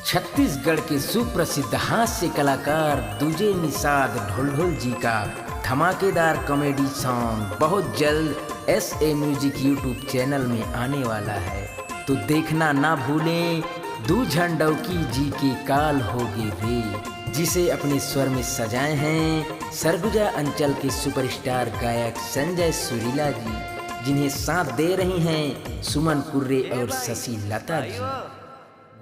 छत्तीसगढ़ के सुप्रसिद्ध हास्य कलाकार दुजे निषाद ढोल जी का धमाकेदार कॉमेडी सॉन्ग बहुत जल्द SA म्यूजिक यूट्यूब चैनल में आने वाला है, तो देखना ना भूलें। दूझन डौकी जी के काल होगे रे, जिसे अपने स्वर में सजाए हैं सरगुजा अंचल के सुपरस्टार गायक संजय सुरीला जी, जिन्हें साथ दे रही हैं सुमन कुर्रे और शशि लता जी।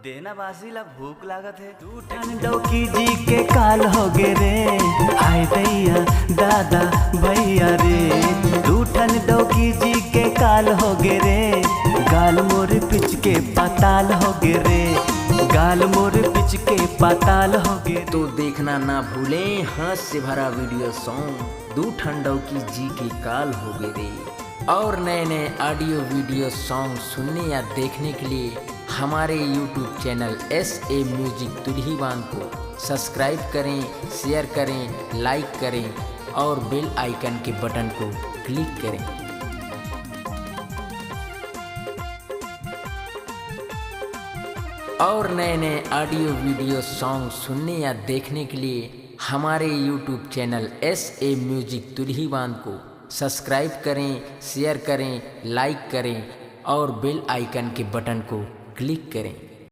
देना बासी ला भूख लागत है। दूठन डौकी जी के काल हो गे रे, हाय दैया दादा भैया रे। दूठन डौकी जी के काल हो गे रे, गाल मोर पिच के पाताल हो गे रे, गाल मोर पिच के पाताल हो गे। तो देखना ना भूलें हास्य भरा वीडियो सॉन्ग दूठन डौकी जी के काल हो गे रे। और नए नए ऑडियो वीडियो सॉन्ग सुनने या देखने के लिए हमारे YouTube चैनल SA म्यूजिक तुल्हीवान को सब्सक्राइब करें, शेयर करें, लाइक करें और बेल आइकन के बटन को क्लिक करें। और नए नए ऑडियो वीडियो सॉन्ग सुनने या देखने के लिए हमारे YouTube चैनल SA म्यूजिक तुल्हीवान को सब्सक्राइब करें, शेयर करें, लाइक करें और बेल आइकन के बटन को क्लिक करें।